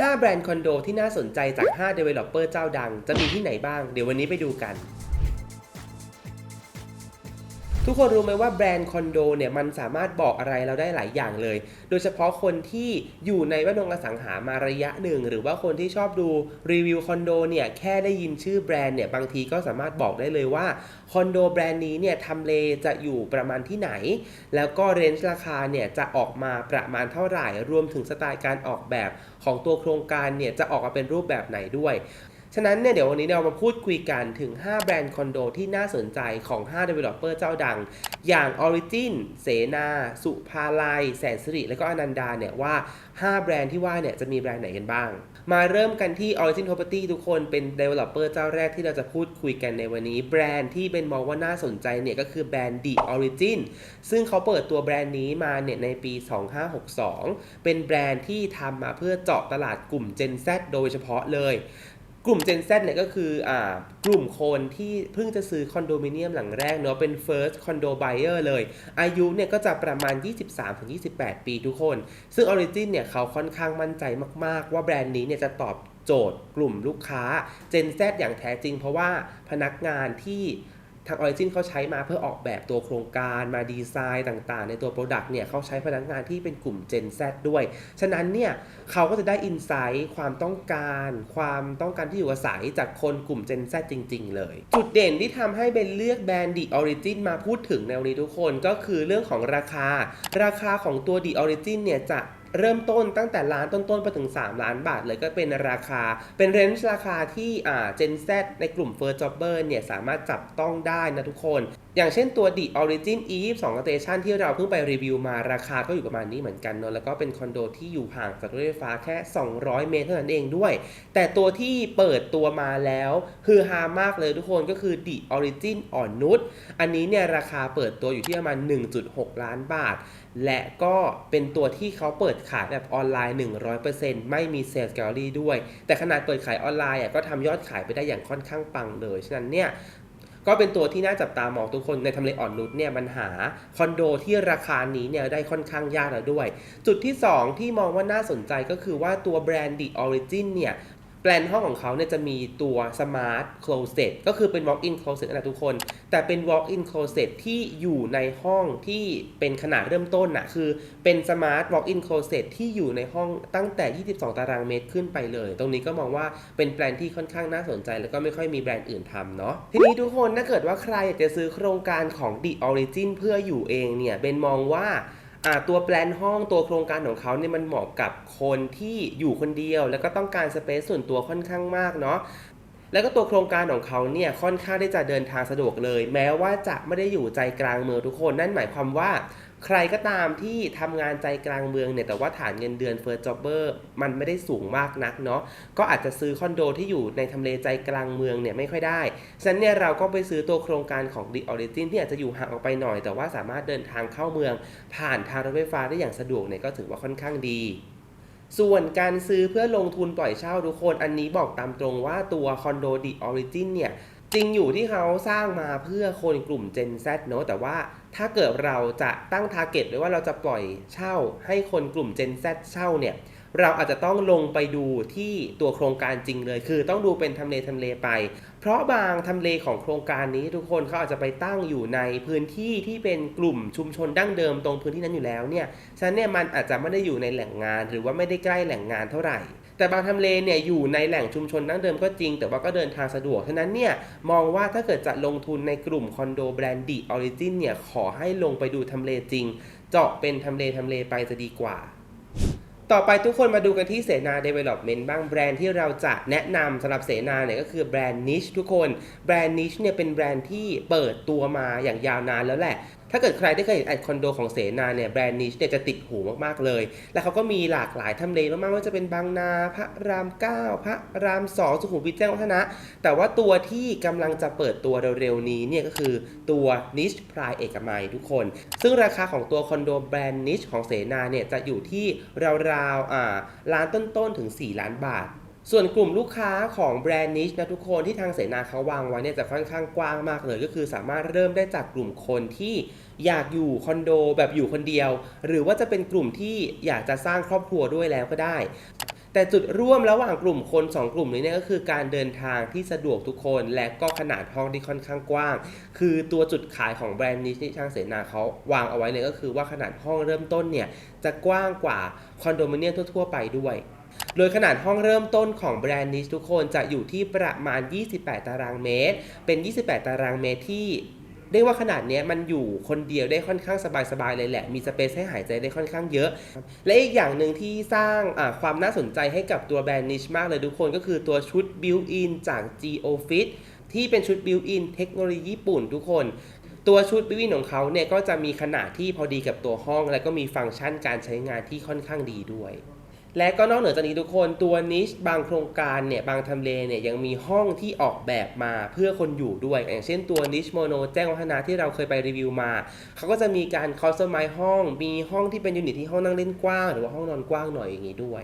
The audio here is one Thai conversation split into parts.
5 แบรนด์คอนโดที่น่าสนใจจาก5 Developer เจ้าดังจะมีที่ไหนบ้างเดี๋ยววันนี้ไปดูกันทุกคนรู้ไหมว่าแบรนด์คอนโดเนี่ยมันสามารถบอกอะไรเราได้หลายอย่างเลยโดยเฉพาะคนที่อยู่ในแวดวงอสังหามาระยะหนึ่งหรือว่าคนที่ชอบดูรีวิวคอนโดเนี่ยแค่ได้ยินชื่อแบรนด์เนี่ยบางทีก็สามารถบอกได้เลยว่าคอนโดแบรนด์นี้เนี่ยทำเลจะอยู่ประมาณที่ไหนแล้วก็เรนจ์ราคาเนี่ยจะออกมาประมาณเท่าไหร่รวมถึงสไตล์การออกแบบของตัวโครงการเนี่ยจะออกมาเป็นรูปแบบไหนด้วยฉะนั้นเนี่ยเดี๋ยววันนี้เรามาพูดคุยกันถึง5แบรนด์คอนโดที่น่าสนใจของ5 Developer เจ้าดังอย่าง Origin เสนาสุภาลัยแสนสิริและก็อนันดาเนี่ยว่า5แบรนด์ที่ว่าเนี่ยจะมีแบรนด์ไหนกันบ้างมาเริ่มกันที่ Origin Property ทุกคนเป็น Developer เจ้าแรกที่เราจะพูดคุยกันในวันนี้แบรนด์ที่เป็นมองว่าน่าสนใจเนี่ยก็คือแบรนด์ The Origin ซึ่งเขาเปิดตัวแบรนด์นี้มาเนี่ยในปี2562เป็นแบรนด์ที่ทำมาเพื่อเจาะตลาดกลุ่ม Gen Z โดยเฉพาะเลยกลุ่ม Gen Z เนี่ยก็คือกลุ่มคนที่เพิ่งจะซื้อคอนโดมิเนียมหลังแรกเนาะเป็น first condo buyer เลยอายุเนี่ยก็จะประมาณ 23-28 ปีทุกคนซึ่ง Origin เนี่ยเขาค่อนข้างมั่นใจมากๆว่าแบรนด์นี้เนี่ยจะตอบโจทย์กลุ่มลูกค้า Gen Z อย่างแท้จริงเพราะว่าพนักงานที่ทาง Origin เขาใช้มาเพื่อออกแบบตัวโครงการมาดีไซน์ต่างๆในตัว Product เนี่ยเขาใช้พนักงานที่เป็นกลุ่ม Gen Z ด้วยฉะนั้นเนี่ยเขาก็จะได้ Insight ความต้องการที่อยู่อาศัยจากคนกลุ่ม Gen Z จริงๆเลยจุดเด่นที่ทำให้เบนเลือกแบรนด์ The Origin มาพูดถึงในวันนี้ทุกคนก็คือเรื่องของราคาของตัว The Origin เนี่ยจะเริ่มต้นตั้งแต่ล้านต้นๆไปถึง3ล้านบาทเลยก็เป็นเรนจ์ราคาที่Gen Z ในกลุ่ม First Jobber เนี่ยสามารถจับต้องได้นะทุกคนอย่างเช่นตัว The Origin E22 Station ที่เราเพิ่งไปรีวิวมาราคาก็อยู่ประมาณนี้เหมือนกันเนาะแล้วก็เป็นคอนโดที่อยู่ห่างจากรถไฟฟ้าแค่200 เมตรเท่านั้นเองด้วยแต่ตัวที่เปิดตัวมาแล้วฮือฮามากเลยทุกคนก็คือ The Origin อ่อนนุชอันนี้เนี่ยราคาเปิดตัวอยู่ที่ประมาณ 1.6 ล้านบาทและก็เป็นตัวที่เขาเปิดขายแบบออนไลน์ 100% ไม่มีเซลส์แกลเลอรี่ด้วยแต่ขนาดเปิดขายออนไลน์ก็ทำยอดขายไปได้อย่างค่อนข้างปังเลยฉะนั้นเนี่ยก็เป็นตัวที่น่าจับตามองทุกคนในทำเลอ่อนนุชเนี่ยมันหาคอนโดที่ราคานี้เนี่ยได้ค่อนข้างยากแล้วด้วยจุดที่2ที่มองว่าน่าสนใจก็คือว่าตัวแบรนด์ The Origin เนี่ยแปลนห้องของเขาเนี่ยจะมีตัว Smart Closet ก็คือเป็น Walk-in Closet นะทุกคนแต่เป็น Walk-in Closet ที่อยู่ในห้องที่เป็นขนาดเริ่มต้นน่ะคือเป็น Smart Walk-in Closet ที่อยู่ในห้องตั้งแต่22ตารางเมตรขึ้นไปเลยตรงนี้ก็มองว่าเป็นแปลนที่ค่อนข้างน่าสนใจแล้วก็ไม่ค่อยมีแบรนด์อื่นทำเนาะทีนี้ทุกคนถ้าเกิดว่าใครอยากจะซื้อโครงการของ The Origin เพื่ออยู่เองเนี่ยเป็นมองว่าตัวแปลนห้องตัวโครงการของเขาเนี่ยมันเหมาะกับคนที่อยู่คนเดียวแล้วก็ต้องการสเปซส่วนตัวค่อนข้างมากเนาะแล้วก็ตัวโครงการของเขาเนี่ยค่อนข้างที่จะเดินทางสะดวกเลยแม้ว่าจะไม่ได้อยู่ใจกลางเมืองทุกคนนั่นหมายความว่าใครก็ตามที่ทำงานใจกลางเมืองเนี่ยแต่ว่าฐานเงินเดือน First Jobber มันไม่ได้สูงมากนักเนาะก็อาจจะซื้อคอนโดที่อยู่ในทำเลใจกลางเมืองเนี่ยไม่ค่อยได้ฉะนั้นเนี่ยเราก็ไปซื้อตัวโครงการของ The Origin ที่อาจจะอยู่ห่างออกไปหน่อยแต่ว่าสามารถเดินทางเข้าเมืองผ่านทางรถไฟฟ้าได้อย่างสะดวกเนี่ยก็ถือว่าค่อนข้างดีส่วนการซื้อเพื่อลงทุนปล่อยเช่าทุกคนอันนี้บอกตามตรงว่าตัวคอนโด The Origin เนี่ยจริงอยู่ที่เขาสร้างมาเพื่อคนกลุ่ม Gen Z เนอะแต่ว่าถ้าเกิดเราจะตั้ง target ไว้ว่าเราจะปล่อยเช่าให้คนกลุ่ม Gen Z เช่าเนี่ยเราอาจจะต้องลงไปดูที่ตัวโครงการจริงเลยคือต้องดูเป็นทำเลไปเพราะบางทำเลของโครงการนี้ทุกคนเขาอาจจะไปตั้งอยู่ในพื้นที่ที่เป็นกลุ่มชุมชนดั้งเดิมตรงพื้นที่นั้นอยู่แล้วเนี่ยฉะนั้นเนี่ยมันอาจจะไม่ได้อยู่ในแหล่งงานหรือว่าไม่ได้ใกล้แหล่งงานเท่าไหร่แต่บางทำเลเนี่ยอยู่ในแหล่งชุมชนดั้งเดิมก็จริงแต่ว่าก็เดินทางสะดวกฉะนั้นเนี่ยมองว่าถ้าเกิดจะลงทุนในกลุ่มคอนโดแบรนด์ The Origin เนี่ยขอให้ลงไปดูทำเลจริงเจาะเป็นทำเลไปจะดีกว่าต่อไปทุกคนมาดูกันที่เสนา Development บ้างแบรนด์ที่เราจะแนะนำสำหรับเสนาเนี่ยก็คือแบรนด์ Niche ทุกคนแบรนด์ Niche เนี่ยเป็นแบรนด์ที่เปิดตัวมาอย่างยาวนานแล้วแหละถ้าเกิดใครได้เคยเห็นแอดคอนโดของเสนาเนี่ยแบรนด์ Niche เนี่ยจะติดหูมากๆเลยและเขาก็มีหลากหลายทำเลมากๆว่าจะเป็นบางนาพระราม9พระราม2สุขุมวิทแจ้งวัฒนะแต่ว่าตัวที่กำลังจะเปิดตัวเร็วๆนี้เนี่ยก็คือตัว Niche Pride เอกมัยทุกคนซึ่งราคาของตัวคอนโดแบรนด์ Niche ของเสนาเนี่ยจะอยู่ที่ราวๆล้านต้นๆถึง4ล้านบาทส่วนกลุ่มลูกค้าของแบรนด์ Niche นะทุกคนที่ทางเสนาเขาวางไว้เนี่ยจะค่อนข้างกว้างมากเลยก็คือสามารถเริ่มได้จากกลุ่มคนที่อยากอยู่คอนโดแบบอยู่คนเดียวหรือว่าจะเป็นกลุ่มที่อยากจะสร้างครอบครัวด้วยแล้วก็ได้ แต่จุดร่วมระหว่างกลุ่มคน2กลุ่มนี้เนี่ยก็คือการเดินทางที่สะดวกทุกคนและก็ขนาดห้องที่ค่อนข้างกว้างคือตัวจุดขายของแบรนด์นิชที่ทางเสนาเขาวางเอาไว้เลยก็คือว่าขนาดห้องเริ่มต้นเนี่ยจะกว้างกว่าคอนโดมิเนียมทั่วๆไปด้วยโดยขนาดห้องเริ่มต้นของแบรนด์นิชทุกคนจะอยู่ที่ประมาณ28ตารางเมตรเป็น28ตารางเมตรที่เรียกว่าขนาดนี้มันอยู่คนเดียวได้ค่อนข้างสบายๆเลยแหละมีสเปซให้หายใจได้ค่อนข้างเยอะและอีกอย่างหนึ่งที่สร้างความน่าสนใจให้กับตัวแบรนด์นิชมากเลยทุกคนก็คือตัวชุด Built-in จาก Geofit ที่เป็นชุด Built-in เทคโนโลยีญี่ปุ่นทุกคนตัวชุด Built-in ของเขาเนี่ยก็จะมีขนาดที่พอดีกับตัวห้องและก็มีฟังก์ชันการใช้งานที่ค่อนข้างดีด้วยและก็นอกเหนือจากนี้ทุกคนตัวนิชบางโครงการเนี่ยบางทำเลเนี่ยยังมีห้องที่ออกแบบมาเพื่อคนอยู่ด้วยอย่างเช่นตัวนิชโมโนแจ้งวัฒนะที่เราเคยไปรีวิวมาเขาก็จะมีการคอสตอมไมซ์ห้องมีห้องที่เป็นยูนิตที่ห้องนั่งเล่นกว้างหรือว่าห้องนอนกว้างหน่อยอย่างนี้ด้วย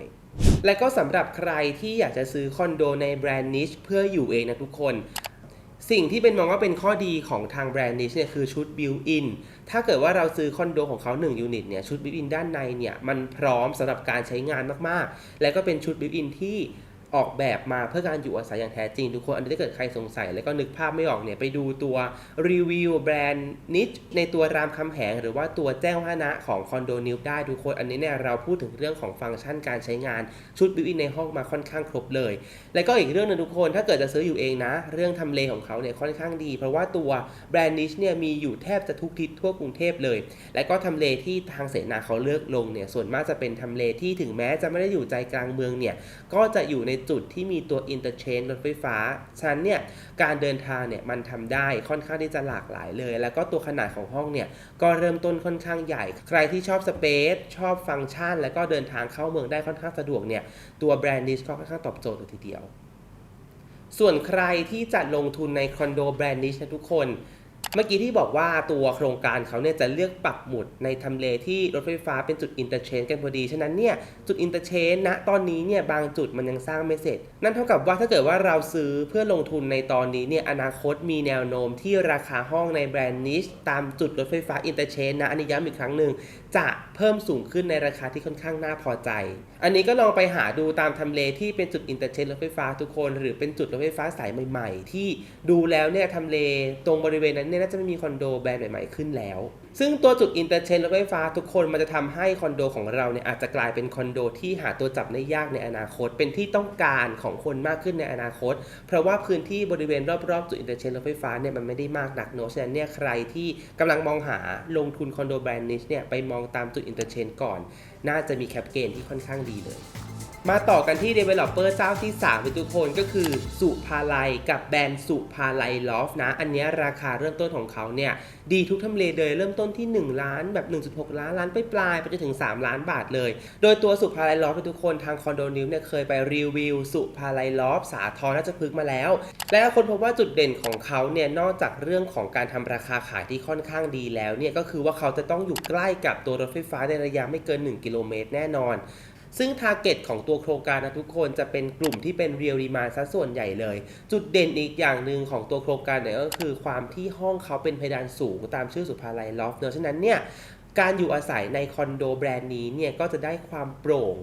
และก็สำหรับใครที่อยากจะซื้อคอนโดในแบรนด์นิชเพื่ออยู่เองนะทุกคนสิ่งที่เป็นมองว่าเป็นข้อดีของทางแบรนด์นิชเนี่ยคือชุด Built-in ถ้าเกิดว่าเราซื้อคอนโดของเขา1ยูนิตเนี่ยชุด Built-in ด้านในเนี่ยมันพร้อมสำหรับการใช้งานมากๆและก็เป็นชุด Built-in ที่ออกแบบมาเพื่อการอยู่อาศัยอย่างแท้จริงทุกคนอันนี้ถ้าเกิดใครสงสัยแล้วก็นึกภาพไม่ออกเนี่ยไปดูตัวรีวิวแบรนด์นิชในตัวรามคำแหงหรือว่าตัวแจ้งวัฒนะของคอนโดนิวได้ทุกคนอันนี้เนี่ยเราพูดถึงเรื่องของฟังก์ชันการใช้งานชุดบิวอินในห้องมาค่อนข้างครบเลยและก็อีกเรื่องนึงทุกคนถ้าเกิดจะซื้ออยู่เองนะเรื่องทำเลของเขาเนี่ยค่อนข้างดีเพราะว่าตัวแบรนด์นิชเนี่ยมีอยู่แทบจะทุกทิศทั่วกรุงเทพเลยและก็ทำเลที่ทางเสนาเขาเลือกลงเนี่ยส่วนมากจะเป็นทำเลที่ถึงแม้จะไม่ได้อยู่ใจกลางเมืองเนี่ยก็จะอยู่ในจุดที่มีตัวอินเตอร์เชนรถไฟฟ้าฉะนั้นเนี่ยการเดินทางเนี่ยมันทำได้ค่อนข้างที่จะหลากหลายเลยแล้วก็ตัวขนาดของห้องเนี่ยก็เริ่มต้นค่อนข้างใหญ่ใครที่ชอบสเปซชอบฟังก์ชันแล้วก็เดินทางเข้าเมืองได้ค่อนข้างสะดวกเนี่ยตัวแบรนด์นิชก็ค่อนข้างตอบโจทย์เลยทีเดียวส่วนใครที่จะลงทุนในคอนโดแบรนด์นิชนะทุกคนเมื่อกี้ที่บอกว่าตัวโครงการเขาเนี่ยจะเลือกปักหมุดในทำเลที่รถไฟฟ้าเป็นจุดอินเตอร์เชนกันพอดีฉะนั้นเนี่ยจุดอินเตอร์เชนณตอนนี้เนี่ยบางจุดมันยังสร้างไม่เสร็จนั่นเท่ากับว่าถ้าเกิดว่าเราซื้อเพื่อลงทุนในตอนนี้เนี่ยอนาคตมีแนวโน้มที่ราคาห้องในแบรนด์นิชตามจุดรถไฟฟ้าอินเตอร์เชนนะอันนี้ย้ำอีกครั้งหนึ่งจะเพิ่มสูงขึ้นในราคาที่ค่อนข้างน่าพอใจอันนี้ก็ลองไปหาดูตามทำเลที่เป็นจุดอินเตอร์เชนรถไฟฟ้าทุกคนหรือเป็นจุดรถไฟฟ้าสายใหม่ๆที่ดูแล้วเนี่ยทำเลตรงบริเวณนั้นเนี่ยน่าจะไม่มีคอนโดแบรนด์ใหม่ๆขึ้นแล้วซึ่งตัวจุดอินเตอร์เชนรถไฟฟ้าทุกคนมันจะทำให้คอนโดของเราเนี่ยอาจจะกลายเป็นคอนโดที่หาตัวจับได้ยากในอนาคตเป็นที่ต้องการของคนมากขึ้นในอนาคตเพราะว่าพื้นที่บริเวณรอบๆจุดอินเตอร์เชนรถไฟฟ้าเนี่ยมันไม่ได้มากนักเนอะฉะนั้นเนี่ยใครที่กำลังมองหาลงทุนคอนโดแบรนด์นิชเนี่ยไปมองตามจุดอินเตอร์เชนก่อนน่าจะมีแคปเกณฑ์ที่ค่อนข้างดีเลยมาต่อกันที่ Developer เจ้าที่3เป็นทุกคนก็คือสุภาลัยกับแบรนด์สุภาลัยลอฟนะอันนี้ราคาเริ่มต้นของเขาเนี่ยดีทุกทำเลเลยเริ่มต้นที่1ล้านแบบ 1.6 ล้านล้านปลายไปจนถึง3ล้านบาทเลยโดยตัวสุภาลัยลอฟเป็นทุกคนทางคอนโดนิวเนี่ยเคยไปรีวิวสุภาลัยลอฟสาทรราชพฤกษ์มาแล้วและคนพบว่าจุดเด่นของเขาเนี่ยนอกจากเรื่องของการทำราคาขายที่ค่อนข้างดีแล้วเนี่ยก็คือว่าเขาจะต้องอยู่ใกล้กับตัวรถไฟฟ้าในระยะไม่เกิน1กิโลเมตรแน่นอนซึ่งทาร์เก็ตของตัวโครงการนะทุกคนจะเป็นกลุ่มที่เป็น Real Demand ซะส่วนใหญ่เลยจุดเด่นอีกอย่างหนึ่งของตัวโครงการเนี่ยก็คือความที่ห้องเขาเป็นเพดานสูงตามชื่อสุภาลัยลอฟเนอะฉะนั้นเนี่ยการอยู่อาศัยในคอนโดแบรนด์นี้เนี่ยก็จะได้ความโปร่ง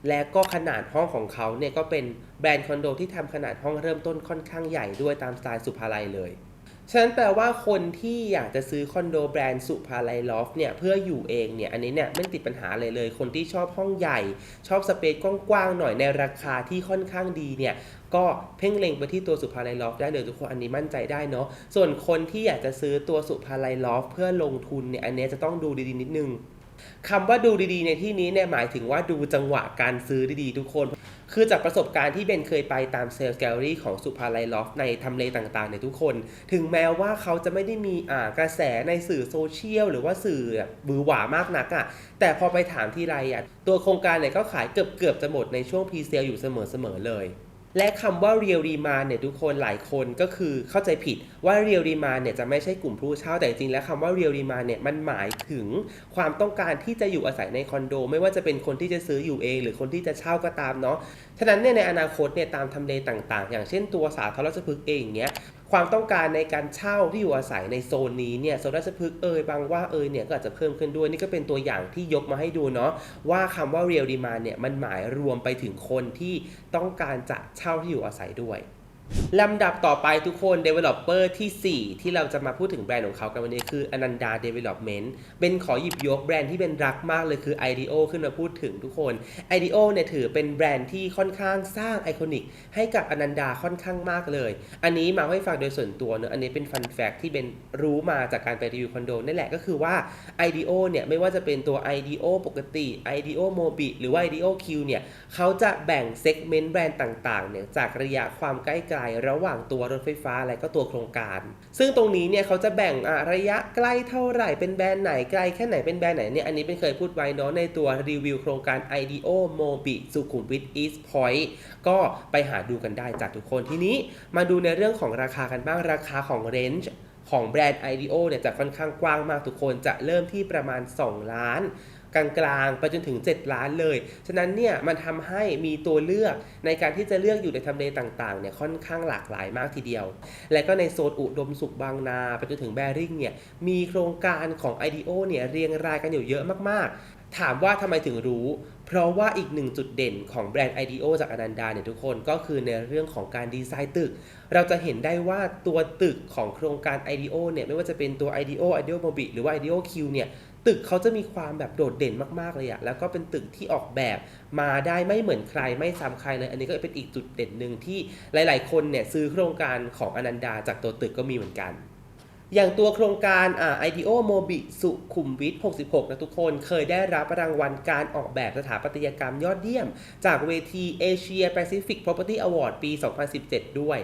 และก็ขนาดห้องของเขาเนี่ยก็เป็นแบรนด์คอนโดที่ทำขนาดห้องเริ่มต้นค่อนข้างใหญ่ด้วยตามสไตล์สุภาลัยเลยฉะนั้นแปลว่าคนที่อยากจะซื้อคอนโดแบรนด์สุภาลัยลอฟเนี่ยเพื่ออยู่เองเนี่ยอันนี้เนี่ยไม่ติดปัญหาเลยคนที่ชอบห้องใหญ่ชอบสเปซกว้างๆหน่อยในราคาที่ค่อนข้างดีเนี่ยก็เพ่งเล็งไปที่ตัวสุภาลัยลอฟได้เลยทุกคนอันนี้มั่นใจได้เนาะส่วนคนที่อยากจะซื้อตัวสุภาลัยลอฟเพื่อลงทุนเนี่ยอันนี้จะต้องดูดีๆนิดนึงคำว่าดูดีๆในที่นี้เนี่ยหมายถึงว่าดูจังหวะการซื้อดีๆทุกคนคือจากประสบการณ์ที่เบนเคยไปตามเซลล์แกลเลอรี่ของสุภาลัยลอฟในทำเลต่างๆเนี่ยทุกคนถึงแม้ว่าเขาจะไม่ได้มีกระแสในสื่อโซเชียลหรือว่าสื่อบือหวามากนักแต่พอไปถามที่ไรตัวโครงการเนี่ยก็ขายเกือบจะหมดในช่วงพรีเซลอยู่เสมอเลยและคำว่า Real Demand เนี่ยทุกคนหลายคนก็คือเข้าใจผิดว่า Real Demand เนี่ยจะไม่ใช่กลุ่มผู้เช่าแต่จริงแล้วคำว่า Real Demand เนี่ยมันหมายถึงความต้องการที่จะอยู่อาศัยในคอนโดไม่ว่าจะเป็นคนที่จะซื้ออยู่เองหรือคนที่จะเช่าก็ตามเนาะฉะนั้นเนี่ยในอนาคตเนี่ยตามทำเลต่างๆอย่างเช่นตัวสาทรราชพฤกษ์เองเนี้ย ความต้องการในการเช่าที่อยู่อาศัยในโซนนี้เนี่ยโซนราชพฤกษ์บางหว่าเนี่ยก็อาจจะเพิ่มขึ้นด้วยนี่ก็เป็นตัวอย่างที่ยกมาให้ดูเนาะว่าคำว่า real demand เนี่ยมันหมายรวมไปถึงคนที่ต้องการจะเช่าที่อยู่อาศัยด้วยลำดับต่อไปทุกคน Developer ที่ 4 ที่เราจะมาพูดถึงแบรนด์ของเขากันวันนี้คือ Ananda Development เป็นขอหยิบยกแบรนด์ที่เป็นรักมากเลยคือ IDEO ขึ้นมาพูดถึงทุกคน IDEO เนี่ยถือเป็นแบรนด์ที่ค่อนข้างสร้างไอคอนิกให้กับ Ananda ค่อนข้างมากเลยอันนี้มาให้ฟังโดยส่วนตัวเนอะอันนี้เป็น Fun Fact ที่เป็นรู้มาจากการไปรีวิวคอนโดนี่แหละก็คือว่า IDEO เนี่ยไม่ว่าจะเป็นตัว IDEO ปกติ IDEO Mobi หรือว่า IDEO Q เนี่ยเขาจะแบ่งเซกเมนต์แบรนด์ต่างๆเนี่ยจากระยะความใกล้ไกลระหว่างตัวรถไฟฟ้าและก็ตัวโครงการซึ่งตรงนี้เนี่ยเขาจะแบ่งระยะใกล้เท่าไหร่เป็นแบรนด์ไหนไกลแค่ไหนเป็นแบรนด์ไหนเนี่ยอันนี้เป็นเคยพูดไว้เนาะในตัวรีวิวโครงการ IDEO Mobi สุขุมวิท East Point ก็ไปหาดูกันได้จากทุกคนทีนี้มาดูในเรื่องของราคากันบ้างราคาของเรนจ์ของแบรนด์ IDEO เนี่ยจะค่อนข้างกว้างมากทุกคนจะเริ่มที่ประมาณ2 ล้านกลางๆไปจนถึง7 ล้านเลยฉะนั้นเนี่ยมันทำให้มีตัวเลือกในการที่จะเลือกอยู่ในทำเลต่างๆเนี่ยค่อนข้างหลากหลายมากทีเดียวและก็ในโซนอุดมสุขบางนาไปจนถึงแบริ่งเนี่ยมีโครงการของ IDEO เนี่ยเรียงรายกันอยู่เยอะมากๆถามว่าทำไมถึงรู้เพราะว่าอีกหนึ่งจุดเด่นของแบรนด์ IDEO จากอนันดาเนี่ยทุกคนก็คือในเรื่องของการดีไซน์ตึกเราจะเห็นได้ว่าตัวตึกของโครงการ IDEO เนี่ยไม่ว่าจะเป็นตัว IDEO Mobi หรือว่า IDEO Q เนี่ยตึกเขาจะมีความแบบโดดเด่นมากๆเลยอะแล้วก็เป็นตึกที่ออกแบบมาได้ไม่เหมือนใครไม่ซ้ำใครเลยอันนี้ก็เป็นอีกจุดเด่นหนึ่งที่หลายๆคนเนี่ยซื้อโครงการของอนันดาจากตัวตึกก็มีเหมือนกันอย่างตัวโครงการIDEO Mobi สุขุมวิท 66 นะทุกคนเคยได้รับรางวัลการออกแบบสถาปัตยกรรมยอดเยี่ยมจากเวที Asia Pacific Property Award ปี 2017 ด้วย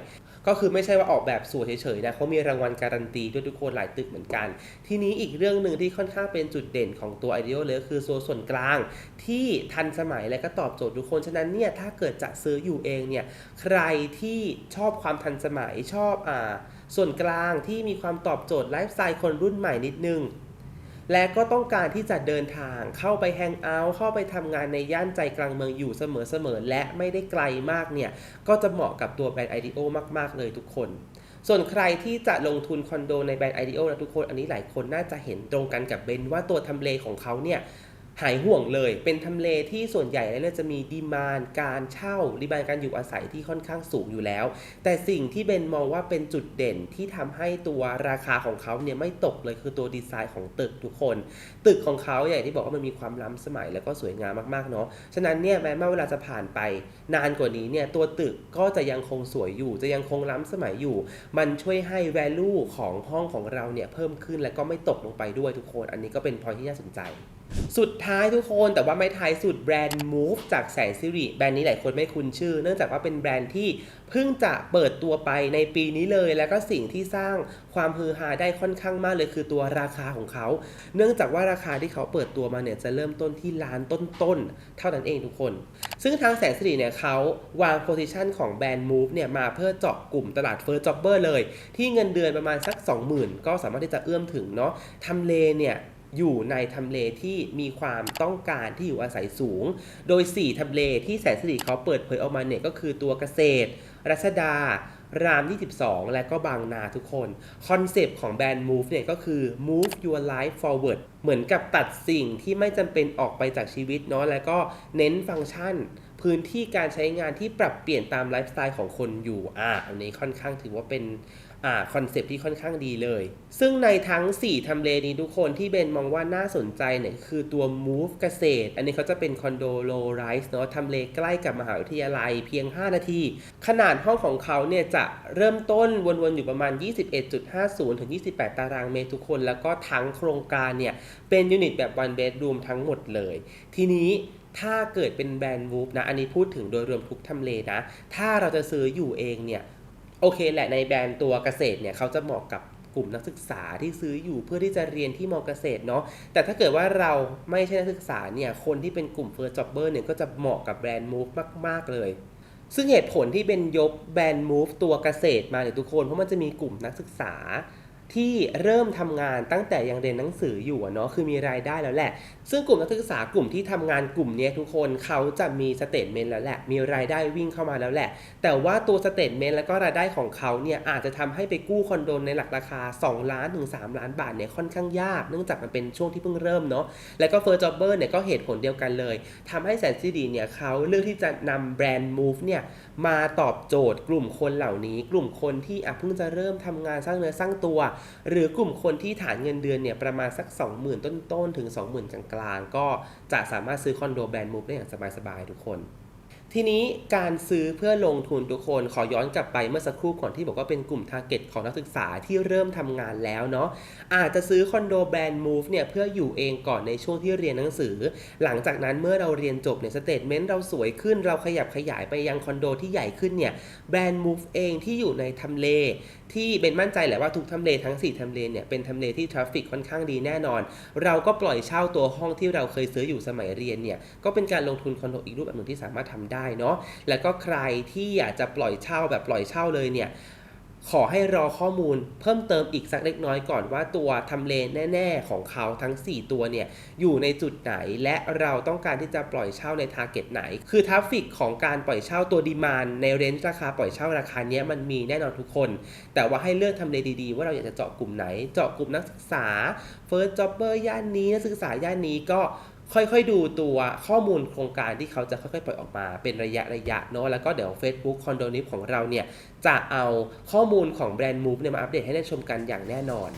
ก็คือไม่ใช่ว่าออกแบบสวยเฉยๆนะเขามีรางวัลการันตีด้วยทุกคนหลายตึกเหมือนกันทีนี้อีกเรื่องหนึ่งที่ค่อนข้างเป็นจุดเด่นของตัว IDEO เลยคือส่วนกลางที่ทันสมัยและก็ตอบโจทย์ทุกคนฉะนั้นเนี่ยถ้าเกิดจะซื้ออยู่เองเนี่ยใครที่ชอบความทันสมัยชอบส่วนกลางที่มีความตอบโจทย์ไลฟ์สไตล์คนรุ่นใหม่นิดนึงและก็ต้องการที่จะเดินทางเข้าไปแฮงเอาท์เข้าไปทำงานในย่านใจกลางเมืองอยู่เสมอๆและไม่ได้ไกลมากเนี่ยก็จะเหมาะกับตัวแบรนด์ IDEO มากๆเลยทุกคนส่วนใครที่จะลงทุนคอนโดในแบรนด์ IDEO นะทุกคนอันนี้หลายคนน่าจะเห็นตรงกันกับเบนว่าตัวทำเลของเขาเนี่ยหายห่วงเลยเป็นทำเลที่ส่วนใหญ่แล้วจะมีดีมานด์การเช่าดีมานด์การอยู่อาศัยที่ค่อนข้างสูงอยู่แล้วแต่สิ่งที่เบนมองว่าเป็นจุดเด่นที่ทำให้ตัวราคาของเขาเนี่ยไม่ตกเลยคือตัวดีไซน์ของตึกทุกคนตึกของเขาอย่างที่บอกว่ามันมีความล้ำสมัยแล้วก็สวยงามมากๆเนาะฉะนั้นเนี่ยแม้เวลาจะผ่านไปนานกว่านี้เนี่ยตัวตึกก็จะยังคงสวยอยู่จะยังคงล้ำสมัยอยู่มันช่วยให้ value ของห้องของเราเนี่ยเพิ่มขึ้นและก็ไม่ตกลงไปด้วยทุกคนอันนี้ก็เป็น point ที่น่าสนใจสุดท้ายทุกคนแต่ว่าไม่ท้ายสุดแบรนด์ Move จากแสนสิริแบรนด์นี้หลายคนไม่คุ้นชื่อเนื่องจากว่าเป็นแบรนด์ที่เพิ่งจะเปิดตัวไปในปีนี้เลยแล้วก็สิ่งที่สร้างความฮือฮาได้ค่อนข้างมากเลยคือตัวราคาของเขาเนื่องจากว่าราคาที่เขาเปิดตัวมาเนี่ยจะเริ่มต้นที่ล้านต้นๆเท่านั้นเองทุกคนซึ่งทางแสนสิริเนี่ยเขาวางโพซิชันของแบรนด์ Move เนี่ยมาเพื่อเจาะกลุ่มตลาด First Jobber เลยที่เงินเดือนประมาณสัก 20,000 ก็สามารถที่จะเอื้อมถึงเนาะทำเลเนี่ยอยู่ในทำเลที่มีความต้องการที่อยู่อาศัยสูงโดย4ทำเลที่แสนสิริเขาเปิดเผยออกมาเนี่ยก็คือตัวเกษตรรัชดาราม22และก็บางนาทุกคนคอนเซปต์ของแบรนด์ Move เนี่ยก็คือ move your life forward เหมือนกับตัดสิ่งที่ไม่จำเป็นออกไปจากชีวิตเนาะแล้วก็เน้นฟังก์ชันพื้นที่การใช้งานที่ปรับเปลี่ยนตามไลฟ์สไตล์ของคนอยู่อันนี้ค่อนข้างถือว่าเป็นคอนเซปต์ที่ค่อนข้างดีเลยซึ่งในทั้ง4ทำเลนี้ทุกคนที่เบนมองว่าน่าสนใจเนี่ยคือตัว Move เกษตรอันนี้เขาจะเป็นคอนโด low rise เนาะทำเลใกล้กับมหาวิทยาลัยเพียง5นาทีขนาดห้องของเขาเนี่ยจะเริ่มต้นวนๆอยู่ประมาณ 21.50 ถึง 28 ตารางเมตรทุกคนแล้วก็ทั้งโครงการเนี่ยเป็นยูนิตแบบ one bedroom ทั้งหมดเลยทีนี้ถ้าเกิดเป็นแบรนด์ Move นะอันนี้พูดถึงโดยรวมทุกทำเลนะถ้าเราจะซื้ออยู่เองเนี่ยโอเคแหละในแบรนด์ตัวเกษตรเนี่ยเขาจะเหมาะกับกลุ่มนักศึกษาที่ซื้ออยู่เพื่อที่จะเรียนที่มอเกษตรเนาะแต่ถ้าเกิดว่าเราไม่ใช่นักศึกษาเนี่ยคนที่เป็นกลุ่ม First Jobber เนี่ยก็จะเหมาะกับแบรนด์ Move มากๆเลยซึ่งเหตุผลที่เป็นยกแบรนด์ Move ตัวเกษตรมาเนี่ยทุกคนเพราะมันจะมีกลุ่มนักศึกษา ที่เริ่มทำงานตั้งแต่ยังเรียนหนังสืออยู่เนาะคือมีรายได้แล้วแหละซึ่งกลุ่มนักศึกษากลุ่มที่ทำงานกลุ่มนี้ทุกคนเขาจะมีสเตทเมนต์แล้วแหละมีรายได้วิ่งเข้ามาแล้วแหละแต่ว่าตัวสเตทเมนต์แล้วก็รายได้ของเขาเนี่ยอาจจะทำให้ไปกู้คอนโดในหลักราคา2ล้านถึง3ล้านบาทเนี่ยค่อนข้างยากเนื่องจากมันเป็นช่วงที่เพิ่งเริ่มเนาะแล้วก็เฟิร์สจ็อบเบอร์เนี่ยก็เหตุผลเดียวกันเลยทำให้แสนสิริเนี่ยเขาเลือกที่จะนำแบรนด์ Move เนี่ยมาตอบโจทย์กลุ่มคนเหล่านี้กลุ่มคนที่เพิ่งจะเริ่มทำงานสร้างเนื้อสร้างตัวหรือกลุ่มคนที่ฐานเงินเดือนเนี่ยประมาณสัก 20,000 ต้นๆถึง 20,000 กลางๆก็จะสามารถซื้อคอนโดแบรนด์ Move ได้อย่างสบายๆทุกคนทีนี้การซื้อเพื่อลงทุนทุกคนขอย้อนกลับไปเมื่อสักครู่ก่อนที่บอกว่าเป็นกลุ่ม target ของนักศึกษาที่เริ่มทำงานแล้วเนาะอาจจะซื้อคอนโดแบรนด์ Move เนี่ยเพื่ออยู่เองก่อนในช่วงที่เรียนหนังสือหลังจากนั้นเมื่อเราเรียนจบเนี่ยสเตทเมนต์เราสวยขึ้นเราขยับขยายไปยังคอนโดที่ใหญ่ขึ้นเนี่ยแบรนด์ Move เองที่อยู่ในทำเลที่เป็นมั่นใจแหละว่าทุกทำเลทั้ง4ทำเลเนี่ยเป็นทำเลที่ทราฟฟิกค่อนข้างดีแน่นอนเราก็ปล่อยเช่าตัวห้องที่เราเคยซื้ออยู่สมัยเรียนเนี่ยก็เป็นการลงทุนคอนโดอีกรูปแบบหนึ่งที่สามารถทำได้เนาะแล้วก็ใครที่อยากจะปล่อยเช่าแบบปล่อยเช่าเลยเนี่ยขอให้รอข้อมูลเพิ่มเติมอีกสักเล็กน้อยก่อนว่าตัวทำเลแน่ๆของเขาทั้ง4ตัวเนี่ยอยู่ในจุดไหนและเราต้องการที่จะปล่อยเช่าในทาร์เก็ตไหนคือทราฟฟิกของการปล่อยเช่าตัวดีมานด์ในเรนจ์ราคาปล่อยเช่าราคานี้มันมีแน่นอนทุกคนแต่ว่าให้เลือกทำเลดีๆว่าเราอยากจะเจาะกลุ่มไหนเจาะกลุ่มนักศึกษา First Jobber ย่านนี้นักศึกษาย่านนี้ก็ค่อยๆดูตัวข้อมูลโครงการที่เขาจะค่อยๆปล่อยออกมาเป็นระยะเนาะแล้วก็เดี๋ยว Facebook Condo Nip ของเราเนี่ยจะเอาข้อมูลของแบรนด์ Move เนี่ยมาอัปเดตให้ได้ชมกันอย่างแน่นอน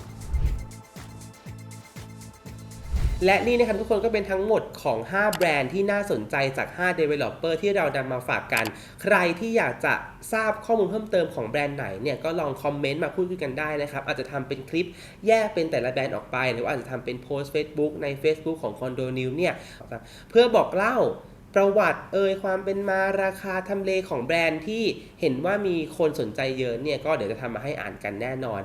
และนี่นะครับทุกคนก็เป็นทั้งหมดของ5แบรนด์ที่น่าสนใจจาก5 Developer ที่เรานำมาฝากกันใครที่อยากจะทราบข้อมูลเพิ่มเติมของแบรนด์ไหนเนี่ยก็ลองคอมเมนต์มาพูดคุยกันได้นะครับอาจจะทำเป็นคลิปแยกเป็นแต่ละแบรนด์ออกไปหรือว่าอาจจะทำเป็นโพสต์ Facebook ใน Facebook ของ Condo New เนี่ยเพื่อบอกเล่าประวัติความเป็นมาราคาทำเลของแบรนด์ที่เห็นว่ามีคนสนใจเยอะเนี่ยก็เดี๋ยวจะทำมาให้อ่านกันแน่นอน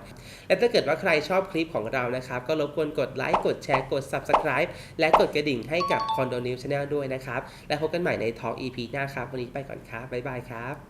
และถ้าเกิดว่าใครชอบคลิปของเรานะครับก็รบกวนกดไลค์กดแชร์กด Subscribe และกดกระดิ่งให้กับ Condo News Channel ด้วยนะครับและพบกันใหม่ใน Talk EP หน้าครับวันนี้ไปก่อนครับบ๊ายบายครับ